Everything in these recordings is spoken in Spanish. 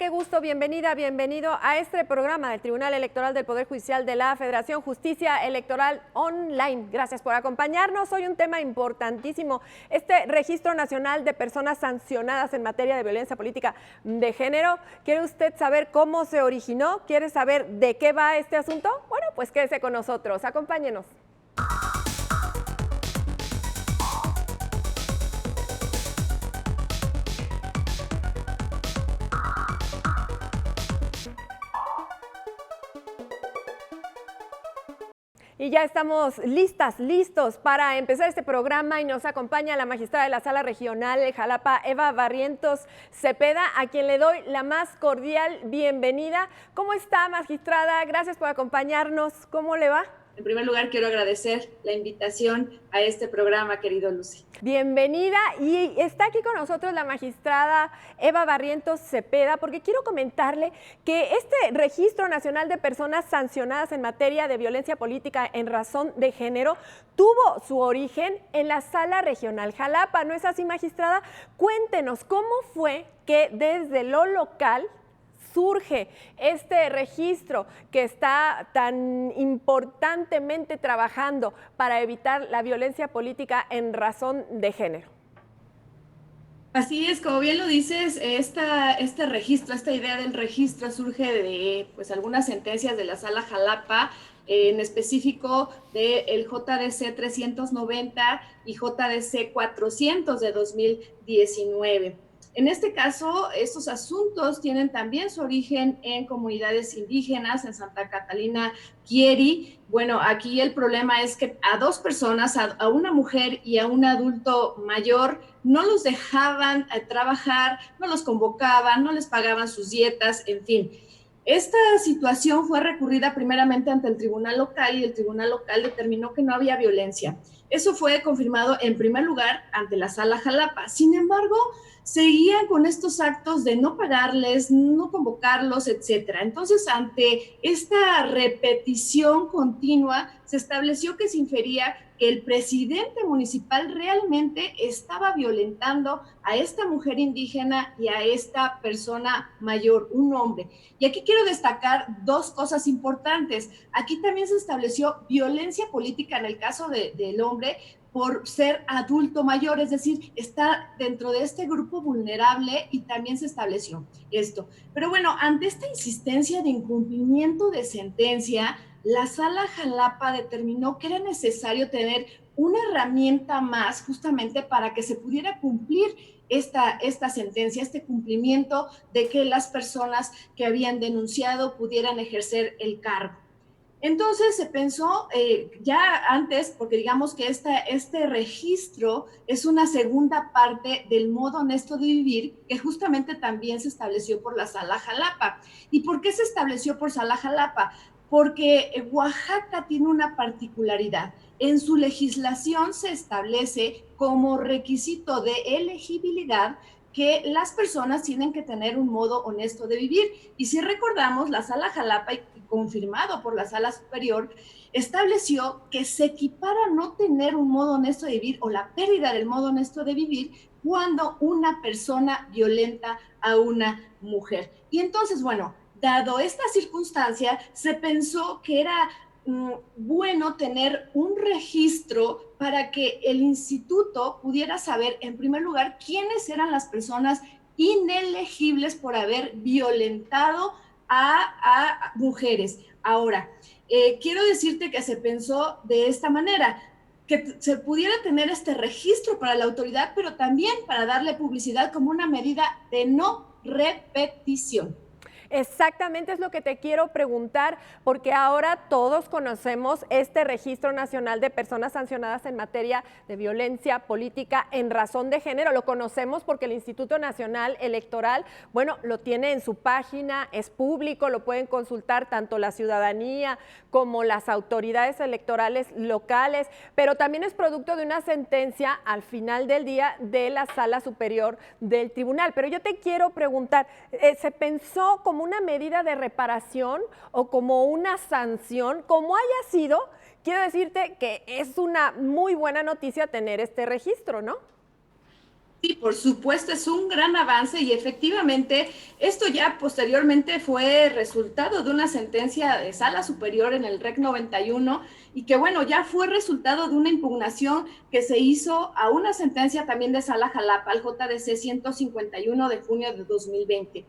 qué gusto, bienvenida, bienvenido a este programa del Tribunal Electoral del Poder Judicial de la Federación, Justicia Electoral Online. Gracias por acompañarnos. Hoy un tema importantísimo, este Registro Nacional de Personas Sancionadas en materia de violencia política de género. ¿Quiere usted saber cómo se originó? ¿Quiere saber de qué va este asunto? Bueno, pues quédese con nosotros, acompáñenos. Y ya estamos listos para empezar este programa y nos acompaña la magistrada de la Sala Regional de Jalapa, Eva Barrientos Cepeda, a quien le doy la más cordial bienvenida. ¿Cómo está, magistrada? Gracias por acompañarnos. ¿Cómo le va? En primer lugar, quiero agradecer la invitación a este programa, querido Lucy. Bienvenida, y está aquí con nosotros la magistrada Eva Barrientos Cepeda, porque quiero comentarle que este Registro Nacional de Personas Sancionadas en materia de violencia política en razón de género tuvo su origen en la Sala Regional Jalapa, ¿no es así, magistrada? Cuéntenos, ¿cómo fue que desde lo local surge este registro que está tan importantemente trabajando para evitar la violencia política en razón de género? Así es, como bien lo dices, este registro, esta idea del registro surge de algunas sentencias de la Sala Jalapa, en específico del JDC 390 y JDC 400 de 2019. En este caso, estos asuntos tienen también su origen en comunidades indígenas, en Santa Catalina Quieri. Bueno, aquí el problema es que a dos personas, a una mujer y a un adulto mayor, no los dejaban trabajar, no los convocaban, no les pagaban sus dietas, en fin. Esta situación fue recurrida primeramente ante el tribunal local y el tribunal local determinó que no había violencia. Eso fue confirmado en primer lugar ante la Sala Jalapa. Sin embargo, seguían con estos actos de no pagarles, no convocarlos, etcétera. Entonces, ante esta repetición continua, se estableció que se infería que el presidente municipal realmente estaba violentando a esta mujer indígena y a esta persona mayor, un hombre. Y aquí quiero destacar dos cosas importantes. Aquí también se estableció violencia política en el caso del hombre, por ser adulto mayor, es decir, está dentro de este grupo vulnerable y también se estableció esto. Pero bueno, ante esta insistencia de incumplimiento de sentencia, la Sala Jalapa determinó que era necesario tener una herramienta más justamente para que se pudiera cumplir esta sentencia, este cumplimiento de que las personas que habían denunciado pudieran ejercer el cargo. Entonces se pensó ya antes, porque digamos que este registro es una segunda parte del modo honesto de vivir que justamente también se estableció por la Sala Jalapa. ¿Y por qué se estableció por Sala Jalapa? Porque Oaxaca tiene una particularidad. En su legislación se establece como requisito de elegibilidad que las personas tienen que tener un modo honesto de vivir. Y si recordamos, la Sala Jalapa, confirmado por la Sala Superior, estableció que se equipara no tener un modo honesto de vivir o la pérdida del modo honesto de vivir cuando una persona violenta a una mujer. Y entonces, bueno, dado esta circunstancia, se pensó que era bueno tener un registro para que el instituto pudiera saber, en primer lugar, quiénes eran las personas inelegibles por haber violentado a mujeres. Ahora, quiero decirte que se pensó de esta manera, que se pudiera tener este registro para la autoridad, pero también para darle publicidad como una medida de no repetición. Exactamente, es lo que te quiero preguntar, porque ahora todos conocemos este Registro Nacional de Personas Sancionadas en materia de violencia política en razón de género. Lo conocemos porque el Instituto Nacional Electoral, bueno, lo tiene en su página, es público, lo pueden consultar tanto la ciudadanía como las autoridades electorales locales, pero también es producto de una sentencia al final del día de la Sala Superior del Tribunal. Pero yo te quiero preguntar, ¿se pensó como una medida de reparación o como una sanción? Como haya sido, quiero decirte que es una muy buena noticia tener este registro, ¿no? Sí, por supuesto, es un gran avance y efectivamente esto ya posteriormente fue resultado de una sentencia de sala superior en el REC 91 y que bueno, ya fue resultado de una impugnación que se hizo a una sentencia también de sala Jalapa, al JDC 151 de junio de 2020.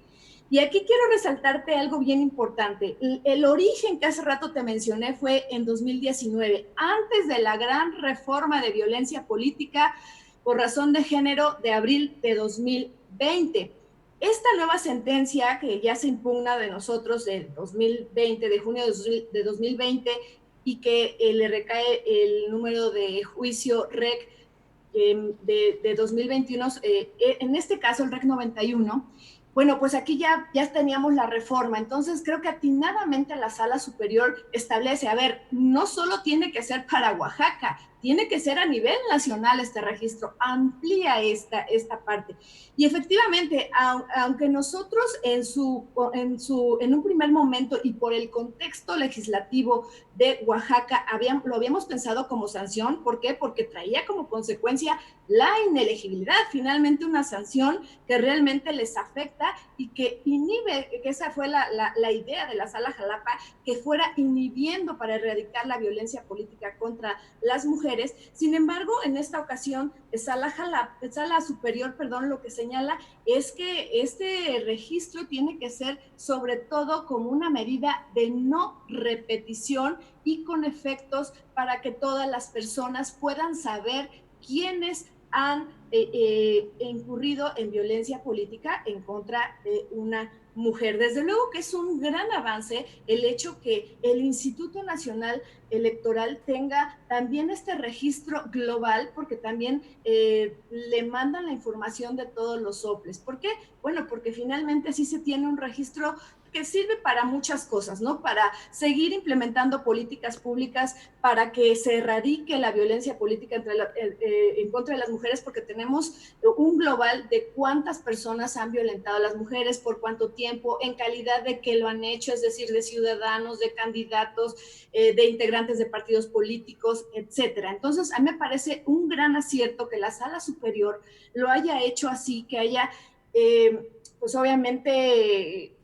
Y aquí quiero resaltarte algo bien importante. El origen que hace rato te mencioné fue en 2019, antes de la gran reforma de violencia política por razón de género de abril de 2020. Esta nueva sentencia que ya se impugna de nosotros de 2020, de junio de 2020, y que le recae el número de juicio REC de 2021, en este caso el REC 91, bueno, pues aquí ya teníamos la reforma, entonces creo que atinadamente la sala superior establece, a ver, no solo tiene que ser para Oaxaca, tiene que ser a nivel nacional este registro, amplía esta parte. Y efectivamente, aunque nosotros en un primer momento y por el contexto legislativo de Oaxaca lo habíamos pensado como sanción, ¿por qué? Porque traía como consecuencia la inelegibilidad, finalmente una sanción que realmente les afecta y que inhibe, que esa fue la idea de la Sala Jalapa, que fuera inhibiendo para erradicar la violencia política contra las mujeres. Sin embargo, en esta ocasión, Sala Superior, perdón, lo que señala es que este registro tiene que ser sobre todo como una medida de no repetición y con efectos para que todas las personas puedan saber quiénes han incurrido en violencia política en contra de una mujer. Desde luego que es un gran avance el hecho que el Instituto Nacional Electoral tenga también este registro global, porque también le mandan la información de todos los soples. ¿Por qué? Bueno, porque finalmente sí se tiene un registro que sirve para muchas cosas, ¿no? Para seguir implementando políticas públicas para que se erradique la violencia política en contra de las mujeres, porque tenemos un global de cuántas personas han violentado a las mujeres, por cuánto tiempo, en calidad de que lo han hecho, es decir, de ciudadanos, de candidatos, de integrantes de partidos políticos, etcétera. Entonces, a mí me parece un gran acierto que la Sala Superior lo haya hecho así, que haya, pues obviamente,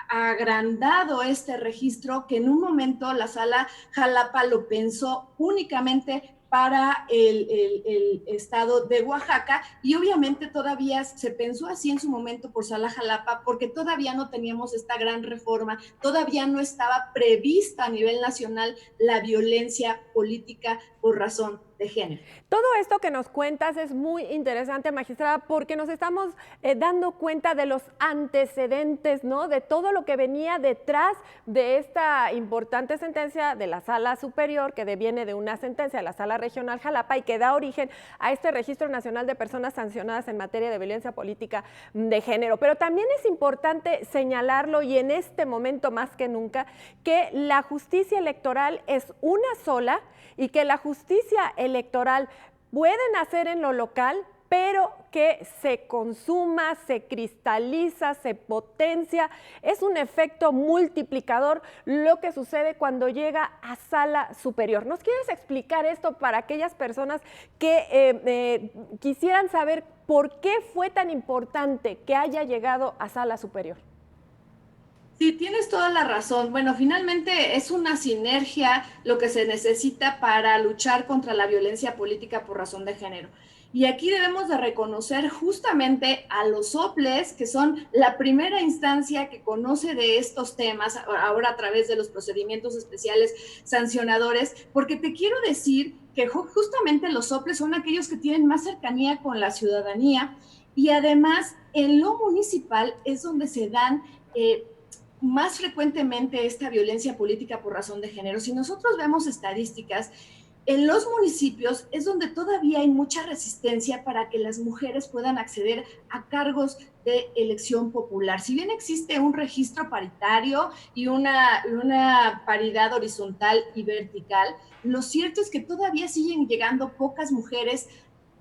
agrandado este registro, que en un momento la Sala Jalapa lo pensó únicamente para el estado de Oaxaca, y obviamente todavía se pensó así en su momento por Sala Jalapa porque todavía no teníamos esta gran reforma, todavía no estaba prevista a nivel nacional la violencia política por razón de género. Todo esto que nos cuentas es muy interesante, magistrada, porque nos estamos dando cuenta de los antecedentes, ¿no? De todo lo que venía detrás de esta importante sentencia de la Sala Superior, que deviene de una sentencia de la Sala Regional Jalapa y que da origen a este Registro Nacional de Personas Sancionadas en materia de violencia política de género. Pero también es importante señalarlo, y en este momento más que nunca, que la justicia electoral es una sola y que la justicia electoral puede nacer en lo local, pero que se consuma, se cristaliza, se potencia. Es un efecto multiplicador lo que sucede cuando llega a Sala Superior. ¿Nos quieres explicar esto para aquellas personas que quisieran saber por qué fue tan importante que haya llegado a Sala Superior? Sí, tienes toda la razón. Bueno, finalmente es una sinergia lo que se necesita para luchar contra la violencia política por razón de género. Y aquí debemos de reconocer justamente a los soples, que son la primera instancia que conoce de estos temas, ahora a través de los procedimientos especiales sancionadores, porque te quiero decir que justamente los soples son aquellos que tienen más cercanía con la ciudadanía, y además en lo municipal es donde se dan más frecuentemente esta violencia política por razón de género. Si nosotros vemos estadísticas, en los municipios es donde todavía hay mucha resistencia para que las mujeres puedan acceder a cargos de elección popular. Si bien existe un registro paritario y una paridad horizontal y vertical, lo cierto es que todavía siguen llegando pocas mujeres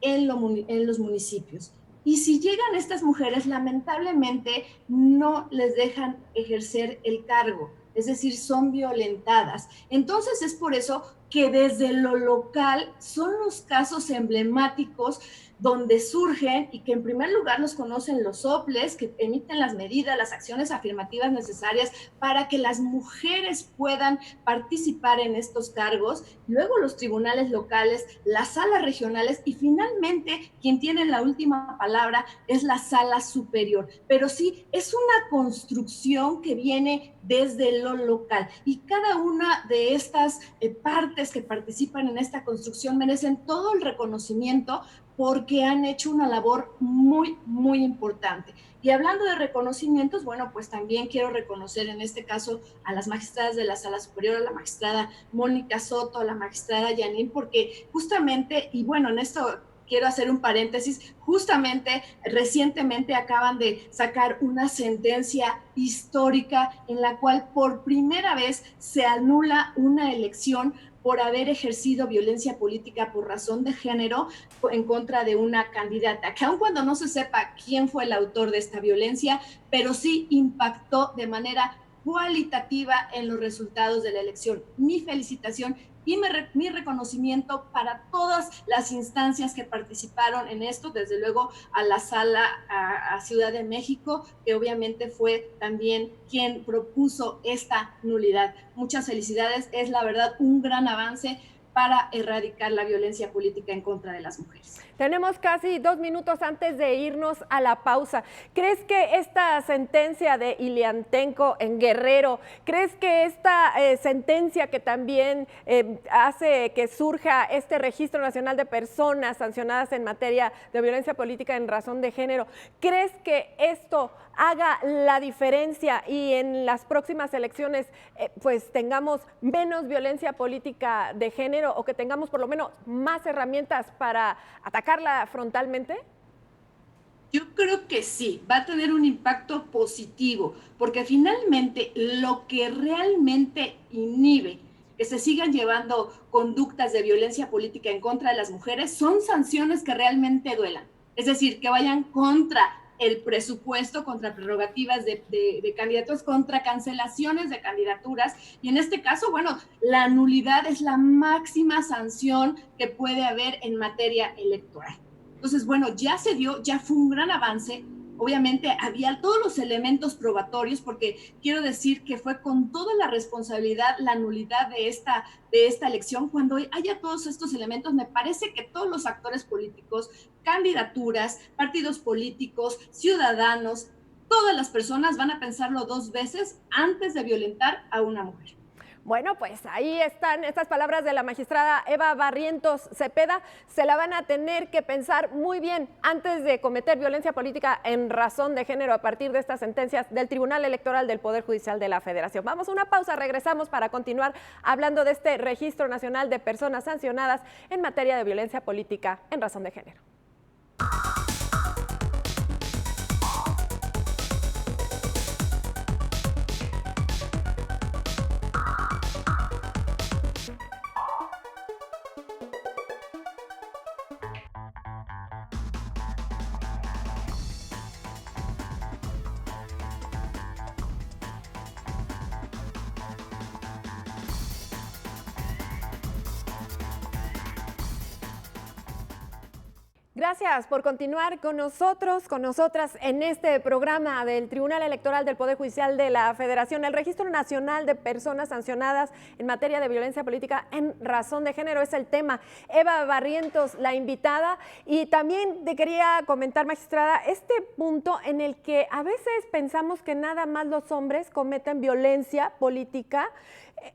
en los municipios. Y si llegan estas mujeres, lamentablemente no les dejan ejercer el cargo, es decir, son violentadas. Entonces es por eso que desde lo local son los casos emblemáticos donde surgen y que en primer lugar los conocen los OPLES, que emiten las medidas, las acciones afirmativas necesarias para que las mujeres puedan participar en estos cargos, luego los tribunales locales, las salas regionales y finalmente quien tiene la última palabra es la sala superior. Pero sí, es una construcción que viene desde lo local y cada una de estas partes que participan en esta construcción merecen todo el reconocimiento porque han hecho una labor muy, muy importante. Y hablando de reconocimientos, bueno, pues también quiero reconocer en este caso a las magistradas de la Sala Superior, a la magistrada Mónica Soto, a la magistrada Yanin, porque justamente, y bueno, en esto quiero hacer un paréntesis, justamente recientemente acaban de sacar una sentencia histórica en la cual por primera vez se anula una elección por haber ejercido violencia política por razón de género en contra de una candidata, que aun cuando no se sepa quién fue el autor de esta violencia, pero sí impactó de manera cualitativa en los resultados de la elección. Mi felicitación y mi reconocimiento para todas las instancias que participaron en esto, desde luego a la sala a Ciudad de México, que obviamente fue también quien propuso esta nulidad. Muchas felicidades, es la verdad un gran avance para erradicar la violencia política en contra de las mujeres. Tenemos casi 2 minutos antes de irnos a la pausa. ¿Crees que esta sentencia de Iliantenco en Guerrero, crees que esta sentencia que también hace que surja este Registro Nacional de Personas sancionadas en materia de violencia política en razón de género, crees que esto haga la diferencia y en las próximas elecciones pues tengamos menos violencia política de género o que tengamos por lo menos más herramientas para atacarla frontalmente? Yo creo que sí, va a tener un impacto positivo, porque finalmente lo que realmente inhibe que se sigan llevando conductas de violencia política en contra de las mujeres son sanciones que realmente duelan. Es decir, que vayan contra el presupuesto, contra prerrogativas de candidatos, contra cancelaciones de candidaturas. Y en este caso, bueno, la nulidad es la máxima sanción que puede haber en materia electoral. Entonces, bueno, ya se dio, ya fue un gran avance. Obviamente había todos los elementos probatorios, porque quiero decir que fue con toda la responsabilidad la nulidad de esta elección. Cuando haya todos estos elementos, me parece que todos los actores políticos, candidaturas, partidos políticos, ciudadanos, todas las personas van a pensarlo 2 veces antes de violentar a una mujer. Bueno, pues ahí están estas palabras de la magistrada Eva Barrientos Cepeda. Se la van a tener que pensar muy bien antes de cometer violencia política en razón de género a partir de estas sentencias del Tribunal Electoral del Poder Judicial de la Federación. Vamos a una pausa, regresamos para continuar hablando de este Registro Nacional de Personas Sancionadas en materia de violencia política en razón de género. Gracias por continuar con nosotros, con nosotras en este programa del Tribunal Electoral del Poder Judicial de la Federación. El Registro Nacional de Personas Sancionadas en materia de violencia política en razón de género es el tema. Eva Barrientos, la invitada, y también te quería comentar, magistrada, este punto en el que a veces pensamos que nada más los hombres cometen violencia política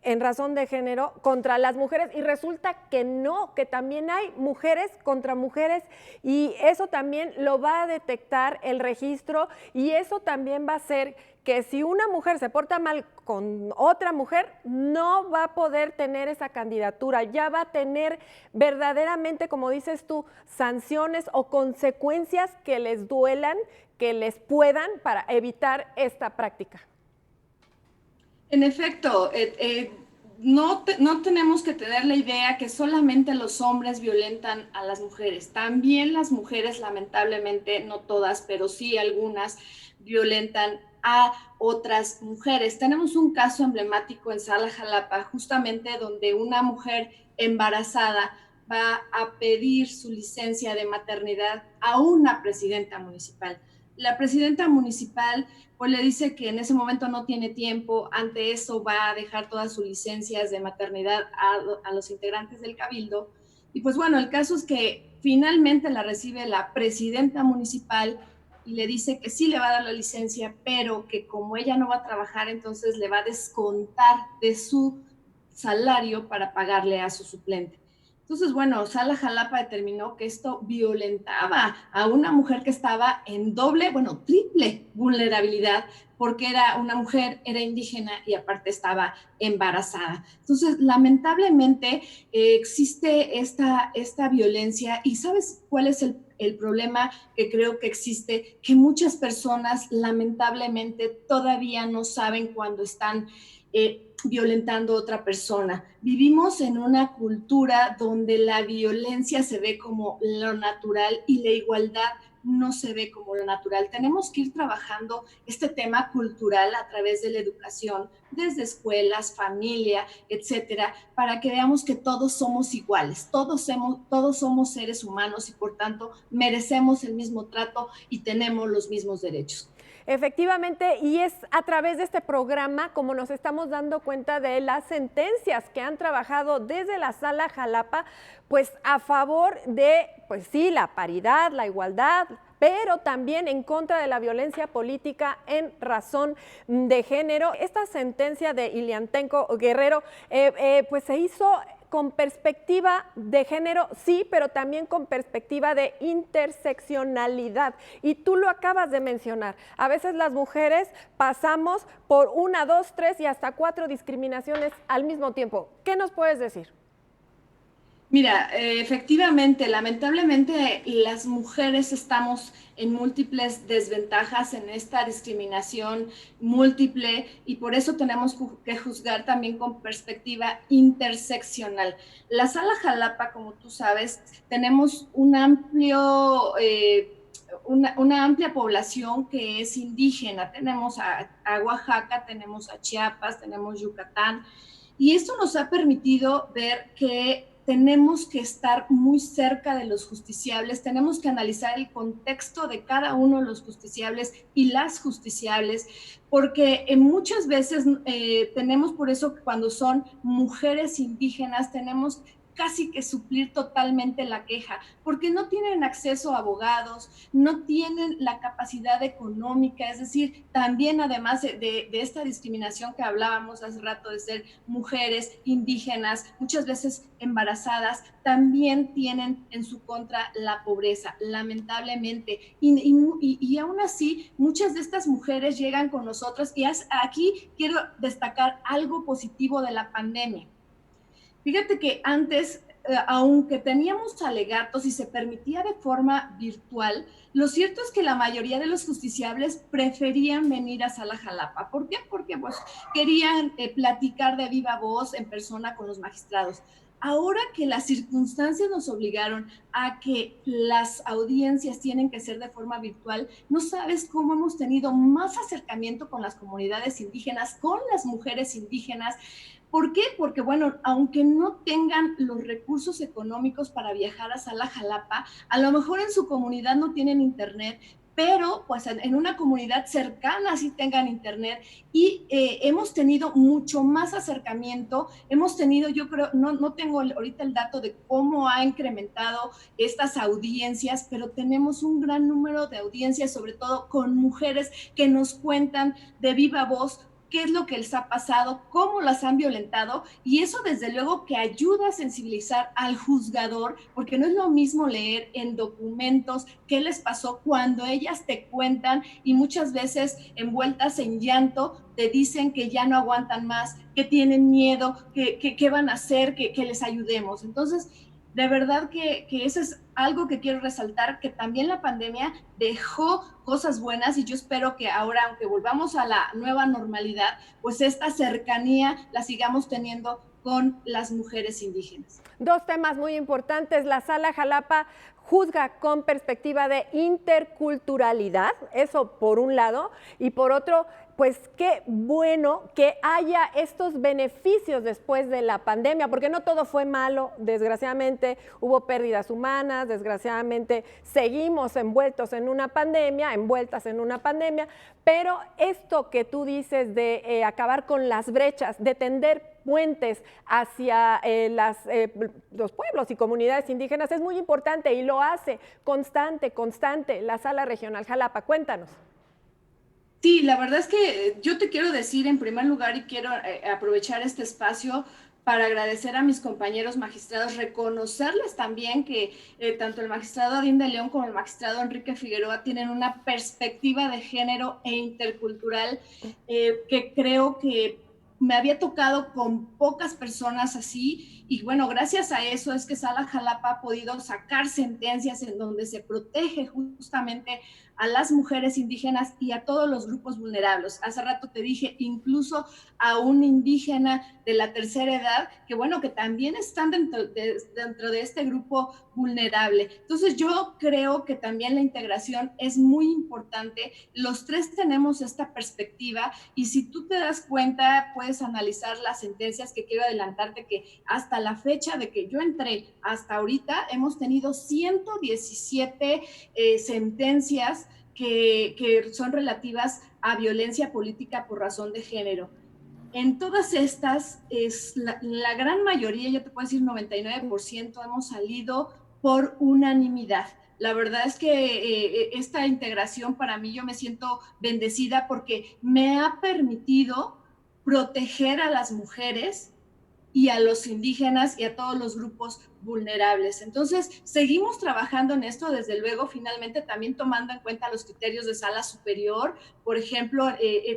en razón de género contra las mujeres y resulta que no, que también hay mujeres contra mujeres y eso también lo va a detectar el registro y eso también va a hacer que si una mujer se porta mal con otra mujer, no va a poder tener esa candidatura, ya va a tener verdaderamente, como dices tú, sanciones o consecuencias que les duelan, que les puedan para evitar esta práctica. En efecto, no tenemos que tener la idea que solamente los hombres violentan a las mujeres. También las mujeres, lamentablemente, no todas, pero sí algunas, violentan a otras mujeres. Tenemos un caso emblemático en Sala Jalapa, justamente donde una mujer embarazada va a pedir su licencia de maternidad a una presidenta municipal. La presidenta municipal pues le dice que en ese momento no tiene tiempo, ante eso va a dejar todas sus licencias de maternidad a los integrantes del cabildo. Y pues bueno, el caso es que finalmente la recibe la presidenta municipal y le dice que sí le va a dar la licencia, pero que como ella no va a trabajar, entonces le va a descontar de su salario para pagarle a su suplente. Entonces, bueno, Sala Jalapa determinó que esto violentaba a una mujer que estaba en doble, bueno, triple vulnerabilidad, porque era una mujer, era indígena y aparte estaba embarazada. Entonces, lamentablemente existe esta violencia y ¿sabes cuál es el problema que creo que existe? Que muchas personas lamentablemente todavía no saben cuando están violentando a otra persona. Vivimos en una cultura donde la violencia se ve como lo natural y la igualdad no se ve como lo natural. Tenemos que ir trabajando este tema cultural a través de la educación, desde escuelas, familia, etcétera, para que veamos que todos somos iguales, todos somos seres humanos y por tanto merecemos el mismo trato y tenemos los mismos derechos. Efectivamente, y es a través de este programa como nos estamos dando cuenta de las sentencias que han trabajado desde la Sala Jalapa, pues a favor de, pues sí, la paridad, la igualdad, pero también en contra de la violencia política en razón de género. Esta sentencia de Iliantenco Guerrero, pues se hizo con perspectiva de género, sí, pero también con perspectiva de interseccionalidad. Y tú lo acabas de mencionar. A veces las mujeres pasamos por 1, 2, 3 y hasta 4 discriminaciones al mismo tiempo. ¿Qué nos puedes decir? Mira, efectivamente, lamentablemente las mujeres estamos en múltiples desventajas en esta discriminación múltiple y por eso tenemos que juzgar también con perspectiva interseccional. La Sala Jalapa, como tú sabes, tenemos un amplio... una amplia población que es indígena. Tenemos a Oaxaca, tenemos a Chiapas, tenemos Yucatán, y esto nos ha permitido ver que tenemos que estar muy cerca de los justiciables, tenemos que analizar el contexto de cada uno de los justiciables y las justiciables, porque muchas veces tenemos por eso que cuando son mujeres indígenas tenemos casi que suplir totalmente la queja, porque no tienen acceso a abogados, no tienen la capacidad económica, es decir, también además de esta discriminación que hablábamos hace rato de ser mujeres indígenas, muchas veces embarazadas, también tienen en su contra la pobreza, lamentablemente. Y aún así, muchas de estas mujeres llegan con nosotros y aquí quiero destacar algo positivo de la pandemia. Fíjate que antes, aunque teníamos alegatos y se permitía de forma virtual, lo cierto es que la mayoría de los justiciables preferían venir a Sala Jalapa. ¿Por qué? Porque pues, querían platicar de viva voz en persona con los magistrados. Ahora que las circunstancias nos obligaron a que las audiencias tienen que ser de forma virtual, no sabes cómo hemos tenido más acercamiento con las comunidades indígenas, con las mujeres indígenas. ¿Por qué? Porque, bueno, aunque no tengan los recursos económicos para viajar a Sala Jalapa, a lo mejor en su comunidad no tienen internet, pero pues en una comunidad cercana sí tengan internet y hemos tenido mucho más acercamiento, hemos tenido, yo creo, no tengo ahorita el dato de cómo ha incrementado estas audiencias, pero tenemos un gran número de audiencias, sobre todo con mujeres que nos cuentan de viva voz qué es lo que les ha pasado, cómo las han violentado, y eso desde luego que ayuda a sensibilizar al juzgador, porque no es lo mismo leer en documentos qué les pasó cuando ellas te cuentan y muchas veces envueltas en llanto te dicen que ya no aguantan más, que tienen miedo, que van a hacer, que les ayudemos. Entonces, de verdad que eso es algo que quiero resaltar, que también la pandemia dejó cosas buenas y yo espero que ahora, aunque volvamos a la nueva normalidad, pues esta cercanía la sigamos teniendo con las mujeres indígenas. Dos temas muy importantes. La Sala Jalapa juzga con perspectiva de interculturalidad, eso por un lado, y por otro, pues qué bueno que haya estos beneficios después de la pandemia, porque no todo fue malo, desgraciadamente hubo pérdidas humanas, desgraciadamente seguimos envueltas en una pandemia, pero esto que tú dices de acabar con las brechas, de tender puentes hacia los pueblos y comunidades indígenas es muy importante y lo hace constante la Sala Regional Jalapa. Cuéntanos. Sí, la verdad es que yo te quiero decir en primer lugar y quiero aprovechar este espacio para agradecer a mis compañeros magistrados, reconocerles también que tanto el magistrado Adín de León como el magistrado Enrique Figueroa tienen una perspectiva de género e intercultural que creo que me había tocado con pocas personas así, y bueno, gracias a eso es que Sala Jalapa ha podido sacar sentencias en donde se protege justamente a las mujeres indígenas y a todos los grupos vulnerables. Hace rato te dije, incluso a un indígena de la tercera edad, que bueno, que también están dentro de este grupo vulnerable. Entonces yo creo que también la integración es muy importante. Los tres tenemos esta perspectiva y si tú te das cuenta, puedes analizar las sentencias, que quiero adelantarte que hasta la fecha de que yo entré hasta ahorita hemos tenido 117 sentencias que son relativas a violencia política por razón de género. En todas estas, la gran mayoría, yo te puedo decir 99%, hemos salido por unanimidad. La verdad es que esta integración para mí yo me siento bendecida porque me ha permitido proteger a las mujeres y a los indígenas y a todos los grupos vulnerables. Entonces, seguimos trabajando en esto, desde luego, finalmente también tomando en cuenta los criterios de sala superior. Por ejemplo,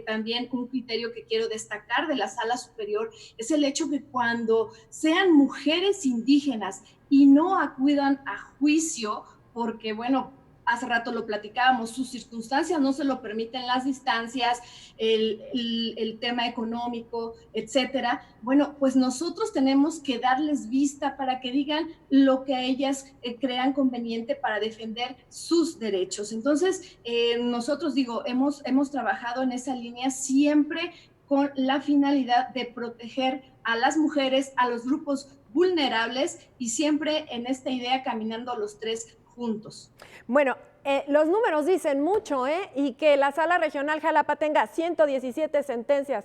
también un criterio que quiero destacar de la sala superior es el hecho que cuando sean mujeres indígenas y no acudan a juicio, porque, bueno, hace rato lo platicábamos, sus circunstancias no se lo permiten, las distancias, el tema económico, etcétera. Bueno, pues nosotros tenemos que darles vista para que digan lo que ellas crean conveniente para defender sus derechos. Entonces, nosotros, digo, hemos trabajado en esa línea siempre con la finalidad de proteger a las mujeres, a los grupos vulnerables y siempre en esta idea caminando los tres juntos. Bueno, los números dicen mucho, y que la Sala Regional Jalapa tenga 117 sentencias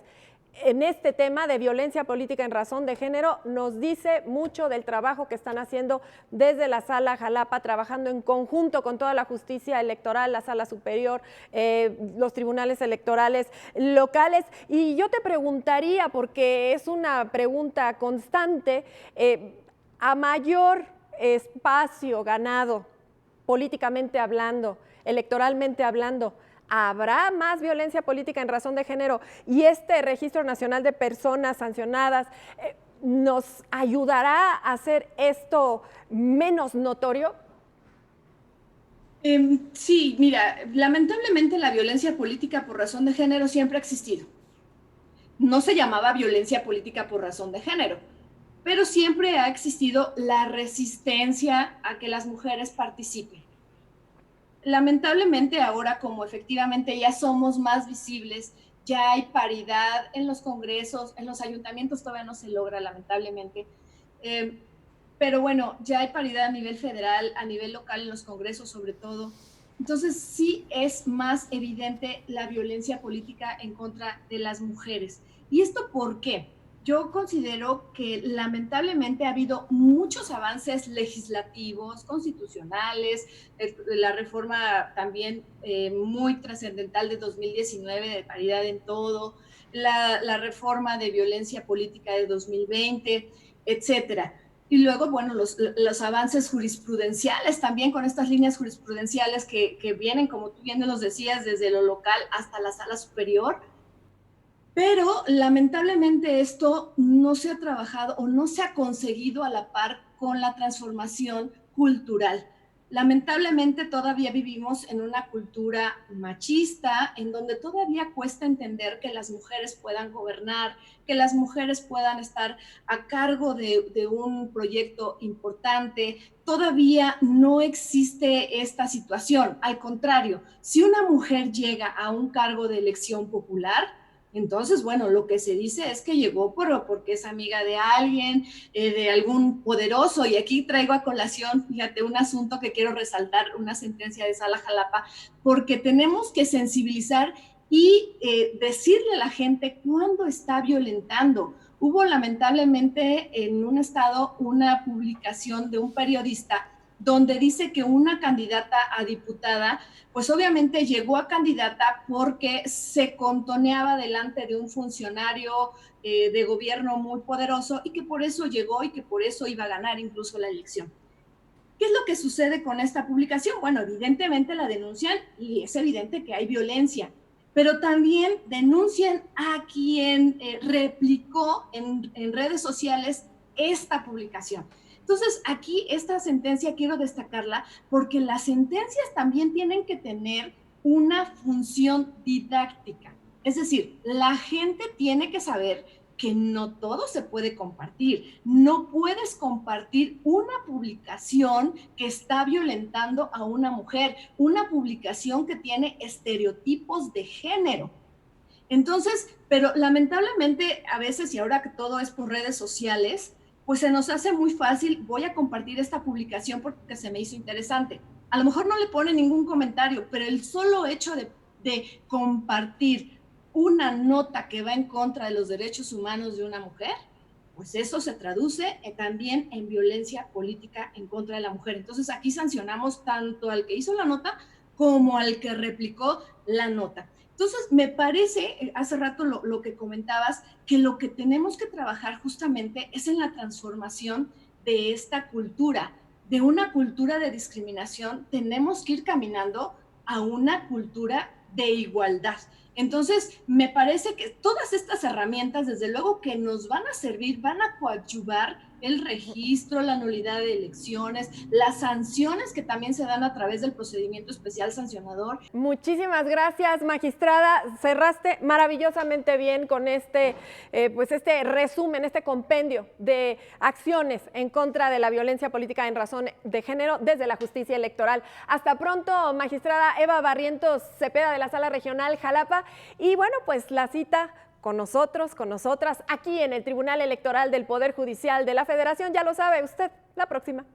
en este tema de violencia política en razón de género nos dice mucho del trabajo que están haciendo desde la Sala Jalapa, trabajando en conjunto con toda la justicia electoral, la Sala Superior, los tribunales electorales locales. Y yo te preguntaría, porque es una pregunta constante, a mayor espacio ganado, políticamente hablando, electoralmente hablando, ¿habrá más violencia política en razón de género? Y este Registro Nacional de Personas Sancionadas ¿nos ayudará a hacer esto menos notorio? Sí, mira, lamentablemente la violencia política por razón de género siempre ha existido. No se llamaba violencia política por razón de género, pero siempre ha existido la resistencia a que las mujeres participen. Lamentablemente ahora, como efectivamente ya somos más visibles, ya hay paridad en los congresos, en los ayuntamientos todavía no se logra, lamentablemente, pero bueno, ya hay paridad a nivel federal, a nivel local, en los congresos sobre todo. Entonces sí es más evidente la violencia política en contra de las mujeres. ¿Y esto por qué? Yo considero que lamentablemente ha habido muchos avances legislativos, constitucionales, la reforma también muy trascendental de 2019 de paridad en todo, la reforma de violencia política de 2020, etcétera. Y luego, bueno, los avances jurisprudenciales también con estas líneas jurisprudenciales que vienen, como tú bien nos decías, desde lo local hasta la sala superior. Pero lamentablemente esto no se ha trabajado o no se ha conseguido a la par con la transformación cultural. Lamentablemente todavía vivimos en una cultura machista, en donde todavía cuesta entender que las mujeres puedan gobernar, que las mujeres puedan estar a cargo de un proyecto importante. Todavía no existe esta situación. Al contrario, si una mujer llega a un cargo de elección popular, entonces, bueno, lo que se dice es que llegó porque es amiga de alguien, de algún poderoso, y aquí traigo a colación, fíjate, un asunto que quiero resaltar, una sentencia de Sala Jalapa, porque tenemos que sensibilizar y decirle a la gente cuándo está violentando. Hubo lamentablemente en un estado una publicación de un periodista donde dice que una candidata a diputada, pues obviamente llegó a candidata porque se contoneaba delante de un funcionario de gobierno muy poderoso y que por eso llegó y que por eso iba a ganar incluso la elección. ¿Qué es lo que sucede con esta publicación? Bueno, evidentemente la denuncian y es evidente que hay violencia, pero también denuncian a quien replicó en redes sociales esta publicación. Entonces, aquí esta sentencia quiero destacarla porque las sentencias también tienen que tener una función didáctica. Es decir, la gente tiene que saber que no todo se puede compartir. No puedes compartir una publicación que está violentando a una mujer, una publicación que tiene estereotipos de género. Entonces, pero lamentablemente a veces, y ahora que todo es por redes sociales, pues se nos hace muy fácil, voy a compartir esta publicación porque se me hizo interesante. A lo mejor no le pone ningún comentario, pero el solo hecho de compartir una nota que va en contra de los derechos humanos de una mujer, pues eso se traduce también en violencia política en contra de la mujer. Entonces aquí sancionamos tanto al que hizo la nota como al que replicó la nota. Entonces, me parece, hace rato lo que comentabas, que lo que tenemos que trabajar justamente es en la transformación de esta cultura, de una cultura de discriminación, tenemos que ir caminando a una cultura de igualdad. Entonces, me parece que todas estas herramientas, desde luego que nos van a servir, van a coadyuvar el registro, la nulidad de elecciones, las sanciones que también se dan a través del procedimiento especial sancionador. Muchísimas gracias, magistrada. Cerraste maravillosamente bien con pues este resumen, este compendio de acciones en contra de la violencia política en razón de género desde la justicia electoral. Hasta pronto, magistrada Eva Barrientos Cepeda de la Sala Regional Jalapa. Y bueno, pues la cita con nosotros, con nosotras, aquí en el Tribunal Electoral del Poder Judicial de la Federación, ya lo sabe usted, la próxima.